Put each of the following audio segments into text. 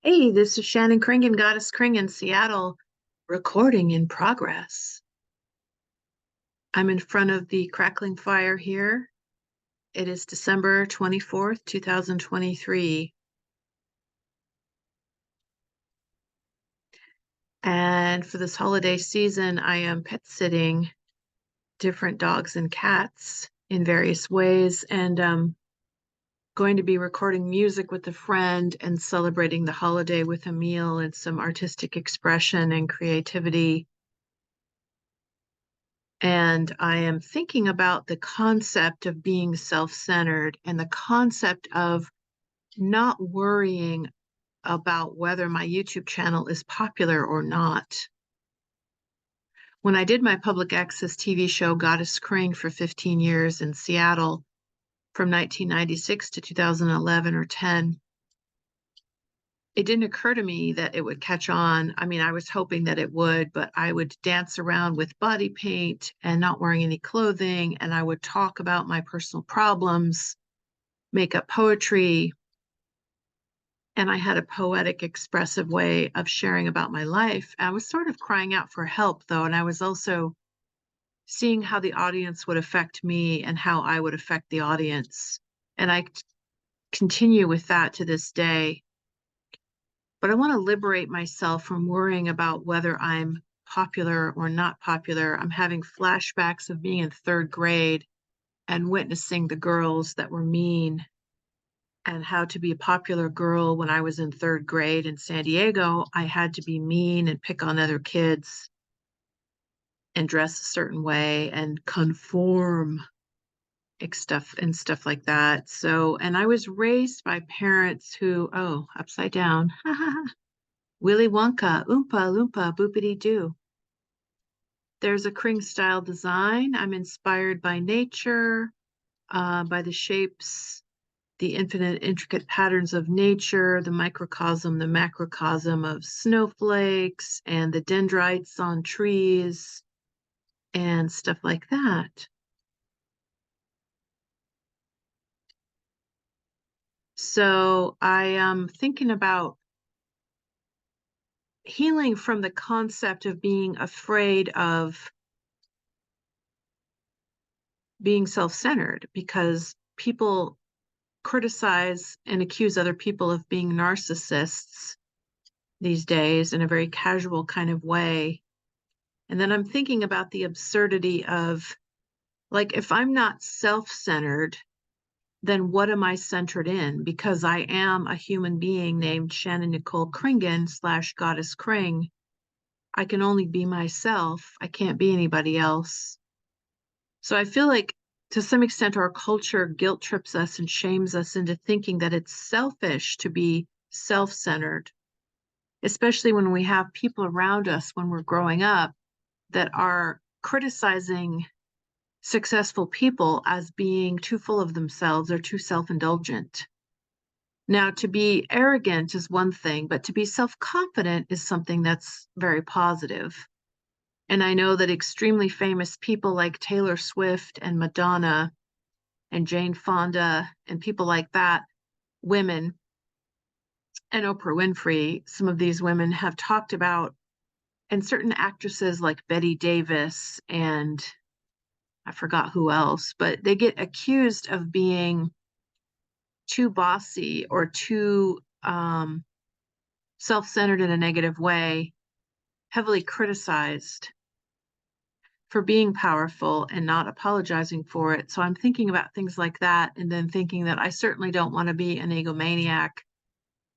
Hey, this is Shannon Kringen, Goddess Kring in Seattle, recording in progress. I'm in front of the crackling fire here. It is December 24th, 2023. And for this holiday season, I am pet sitting different dogs and cats in various ways and going to be recording music with a friend and celebrating the holiday with a meal and some artistic expression and creativity. And I am thinking about the concept of being self-centered and the concept of not worrying about whether my YouTube channel is popular or not. When I did my public access TV show, Goddess Kring, for 15 years in Seattle from 1996 to 2011 or 10, it didn't occur to me that it would catch on. I mean, I was hoping that it would, but I would dance around with body paint and not wearing any clothing, and I would talk about my personal problems, make up poetry, and I had a poetic, expressive way of sharing about my life. I was sort of crying out for help, though, and I was also seeing how the audience would affect me and how I would affect the audience. And I continue with that to this day. But I want to liberate myself from worrying about whether I'm popular or not popular. I'm having flashbacks of being in third grade and witnessing the girls that were mean and how to be a popular girl. When I was in third grade in San Diego, I had to be mean and pick on other kids and dress a certain way and conform stuff like that. So, and I was raised by parents who, oh, upside down. Willy Wonka, Oompa Loompa, Boopity Doo. There's a Kring style design. I'm inspired by nature, by the shapes, the infinite intricate patterns of nature, the microcosm, the macrocosm of snowflakes, and the dendrites on trees, and stuff like that. So I am thinking about healing from the concept of being afraid of being self-centered because people criticize and accuse other people of being narcissists these days in a very casual kind of way. And then I'm thinking about the absurdity of, like, if I'm not self-centered, then what am I centered in? Because I am a human being named Shannon Nicole Kringen / Goddess Kring. I can only be myself. I can't be anybody else. So I feel like to some extent our culture guilt trips us and shames us into thinking that it's selfish to be self-centered, especially when we have people around us when we're growing up that are criticizing successful people as being too full of themselves or too self-indulgent. Now, to be arrogant is one thing, but to be self-confident is something that's very positive. And I know that extremely famous people like Taylor Swift and Madonna and Jane Fonda and people like that, women, and Oprah Winfrey, some of these women have talked about, and certain actresses like Betty Davis and I forgot who else, but they get accused of being too bossy or too self-centered in a negative way, heavily criticized for being powerful and not apologizing for it. So I'm thinking about things like that and then thinking that I certainly don't want to be an egomaniac,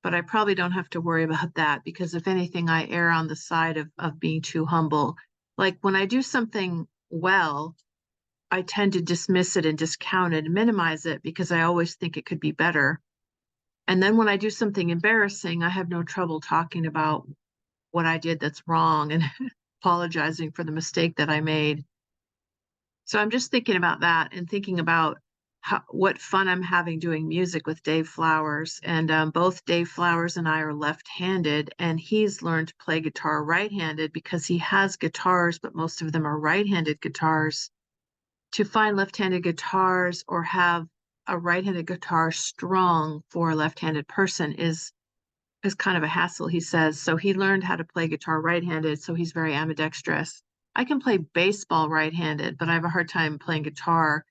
but I probably don't have to worry about that because if anything, I err on the side of being too humble. Like when I do something well, I tend to dismiss it and discount it and minimize it because I always think it could be better. And then when I do something embarrassing, I have no trouble talking about what I did that's wrong and apologizing for the mistake that I made. So I'm just thinking about that and thinking about what fun I'm having doing music with Dave Flowers. And both Dave Flowers and I are left-handed, and he's learned to play guitar right-handed because he has guitars, but most of them are right-handed guitars. To find left-handed guitars or have a right-handed guitar strung for a left-handed person is is kind of a hassle, he says. So he learned how to play guitar right-handed, so he's very ambidextrous. I can play baseball right-handed, but I have a hard time playing guitar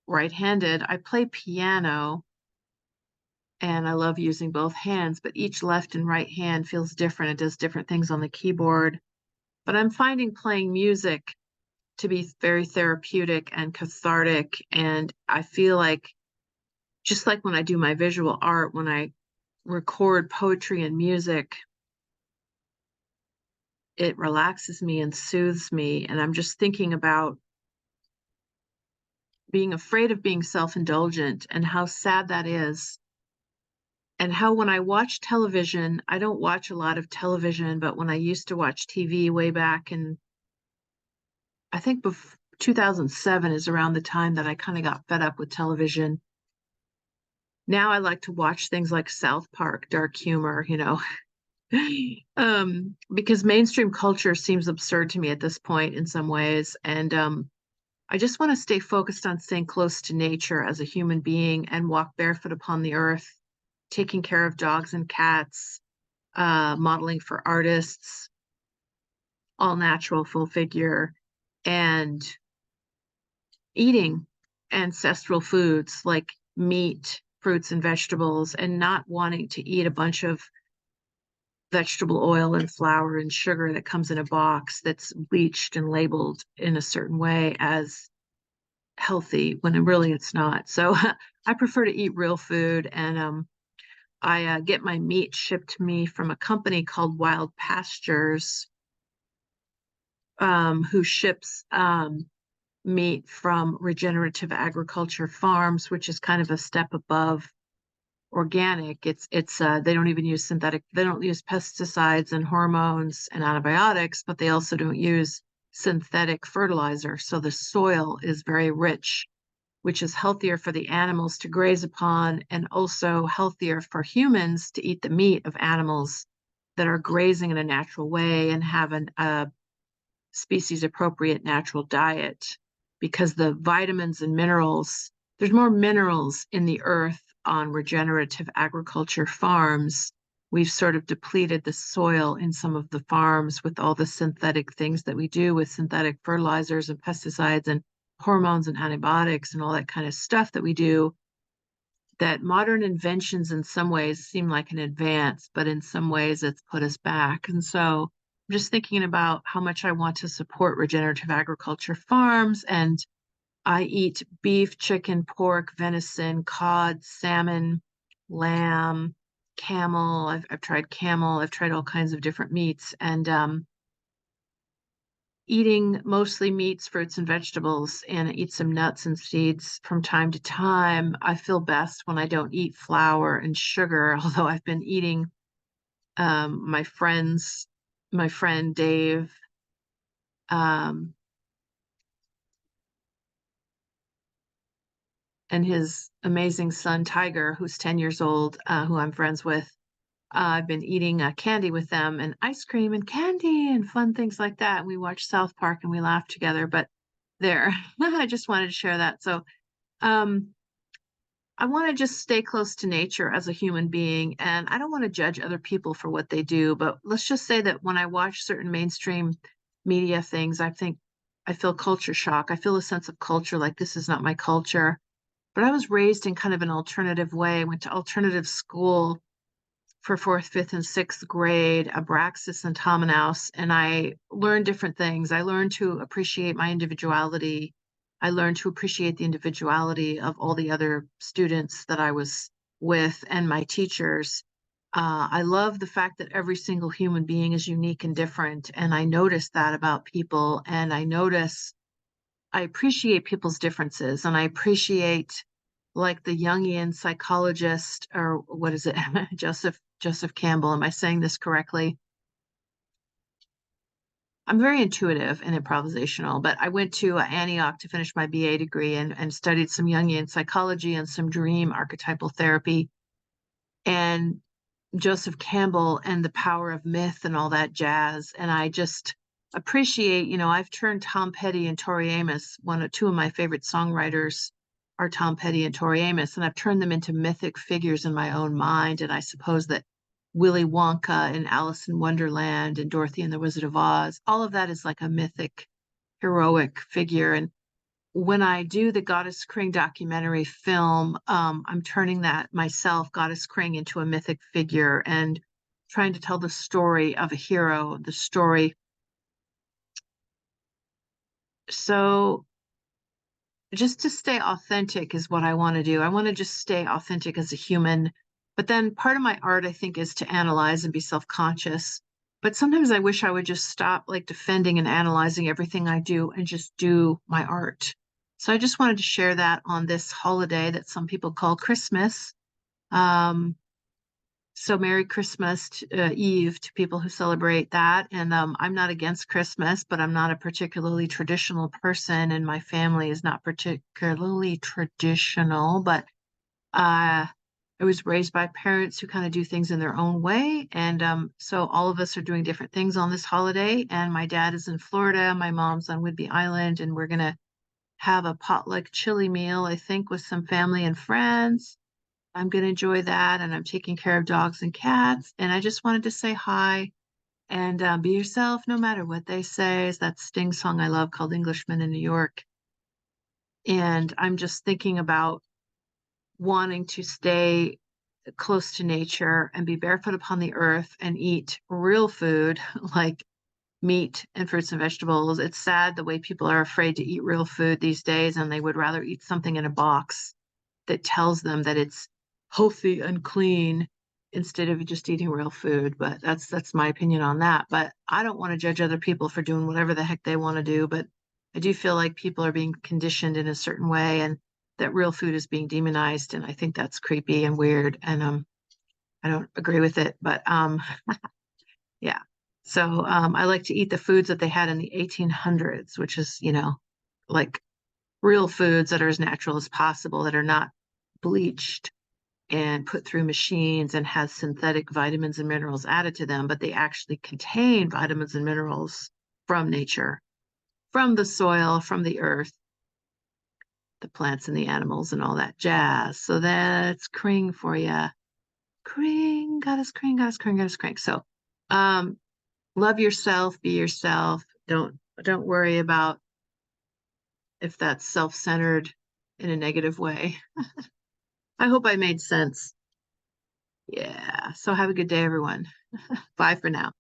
right-handed. I play piano, and I love using both hands, but each left and right hand feels different. It does different things on the keyboard. But I'm finding playing music to be very therapeutic and cathartic. And I feel like, just like when I do my visual art, when I record poetry and music, it relaxes me and soothes me. And I'm just thinking about being afraid of being self-indulgent and how sad that is. And how when I watch television, I don't watch a lot of television, but when I used to watch TV way back in, I think 2007 is around the time that I kind of got fed up with television. Now I like to watch things like South Park, dark humor, because mainstream culture seems absurd to me at this point in some ways. And I just want to stay focused on staying close to nature as a human being and walk barefoot upon the earth, taking care of dogs and cats, modeling for artists, all natural, full figure, and eating ancestral foods like meat, fruits, and vegetables, and not wanting to eat a bunch of vegetable oil and flour and sugar that comes in a box that's bleached and labeled in a certain way as healthy when really it's not. So I prefer to eat real food, and I get my meat shipped to me from a company called Wild Pastures, who ships meat from regenerative agriculture farms, which is kind of a step above organic. It's they don't even use synthetic, they don't use pesticides and hormones and antibiotics, but they also don't use synthetic fertilizer. So the soil is very rich, which is healthier for the animals to graze upon and also healthier for humans to eat the meat of animals that are grazing in a natural way and have a species appropriate natural diet, because the vitamins and minerals, there's more minerals in the earth on regenerative agriculture farms. We've sort of depleted the soil in some of the farms with all the synthetic things that we do with synthetic fertilizers and pesticides and hormones and antibiotics and all that kind of stuff that we do, that modern inventions in some ways seem like an advance, but in some ways it's put us back. And so I'm just thinking about how much I want to support regenerative agriculture farms. And I eat beef, chicken, pork, venison, cod, salmon, lamb, camel. I've tried camel. I've tried all kinds of different meats. And eating mostly meats, fruits, and vegetables, and I eat some nuts and seeds from time to time. I feel best when I don't eat flour and sugar, although I've been eating my friend Dave, um, and his amazing son Tiger, who's 10 years old, who I'm friends with. I've been eating candy with them, and ice cream and candy and fun things like that. We watch South Park and we laugh together, but there, I just wanted to share that. So um, I want to just stay close to nature as a human being, and I don't want to judge other people for what they do, but let's just say that when I watch certain mainstream media things, I feel culture shock. I feel a sense of culture, like this is not my culture. But I was raised in kind of an alternative way. I went to alternative school for fourth, fifth, and sixth grade, Abraxas and Tomanaus, and I learned different things. I learned to appreciate my individuality. I learned to appreciate the individuality of all the other students that I was with and my teachers. I love the fact that every single human being is unique and different, and I notice that about people, and I appreciate people's differences, and I appreciate, like the Jungian psychologist, or what is it, Joseph Campbell. Am I saying this correctly? I'm very intuitive and improvisational, but I went to Antioch to finish my BA degree and studied some Jungian psychology and some dream archetypal therapy. And Joseph Campbell and the power of myth and all that jazz. And I just appreciate, I've turned Tom Petty and Tori Amos, two of my favorite songwriters are Tom Petty and Tori Amos, and I've turned them into mythic figures in my own mind. And I suppose that Willy Wonka and Alice in Wonderland and Dorothy and the Wizard of Oz. All of that is like a mythic, heroic figure. And when I do the Goddess Kring documentary film, I'm turning that myself, Goddess Kring, into a mythic figure and trying to tell the story of a hero, the story. So just to stay authentic is what I want to do. I want to just stay authentic as a human. But then part of my art, I think, is to analyze and be self-conscious. But sometimes I wish I would just stop like defending and analyzing everything I do and just do my art. So I just wanted to share that on this holiday that some people call Christmas. Um, so Merry Christmas Eve to people who celebrate that. And I'm not against Christmas, but I'm not a particularly traditional person, and my family is not particularly traditional. But I was raised by parents who kind of do things in their own way, and so all of us are doing different things on this holiday. And my dad is in Florida, my mom's on Whidbey Island, and we're gonna have a potluck chili meal, I think, with some family and friends. I'm going to enjoy that. And I'm taking care of dogs and cats. And I just wanted to say hi and be yourself no matter what they say. Is that Sting song I love called Englishman in New York. And I'm just thinking about wanting to stay close to nature and be barefoot upon the earth and eat real food like meat and fruits and vegetables. It's sad the way people are afraid to eat real food these days, and they would rather eat something in a box that tells them that it's healthy and clean instead of just eating real food. But that's my opinion on that. But I don't want to judge other people for doing whatever the heck they want to do. But I do feel like people are being conditioned in a certain way and that real food is being demonized. And I think that's creepy and weird. And I don't agree with it. But yeah. So I like to eat the foods that they had in the 1800s, which is, like real foods that are as natural as possible, that are not bleached and put through machines and has synthetic vitamins and minerals added to them, but they actually contain vitamins and minerals from nature, from the soil, from the earth, the plants and the animals and all that jazz. So that's Kring for you. Kring, goddess Kring, goddess Kring, goddess Kring. So um, love yourself, be yourself. Don't worry about if that's self-centered in a negative way. I hope I made sense. Yeah. So have a good day, everyone. Bye for now.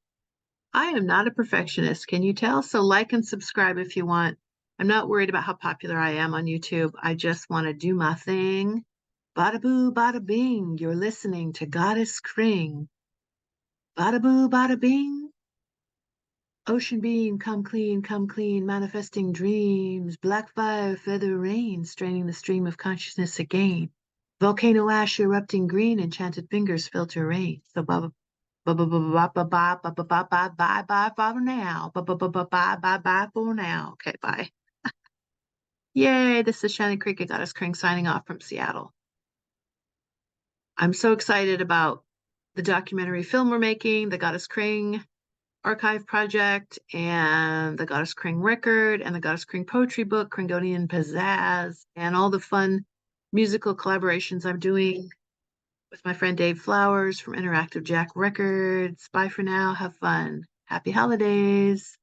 I am not a perfectionist. Can you tell? So like and subscribe if you want. I'm not worried about how popular I am on YouTube. I just want to do my thing. Bada boo, bada bing. You're listening to Goddess Kring. Bada boo, bada bing. Ocean beam, come clean, manifesting dreams. Black fire, feather rain, straining the stream of consciousness again. Volcano ash erupting green, enchanted fingers filter rain. So bye bye bye bye bye bye bye bye bye bye bye for now. Bye bye bye bye bye bye bye for now. Okay, bye. Yay! This is Shannon Kringen, Goddess Kring, signing off from Seattle. I'm so excited about the documentary film we're making, the Goddess Kring archive project, and the Goddess Kring record, and the Goddess Kring poetry book, Kringonian Pizzazz, and all the fun musical collaborations I'm doing with my friend Dave Flowers from Interactive Jack Records. Bye for now. Have fun. Happy holidays.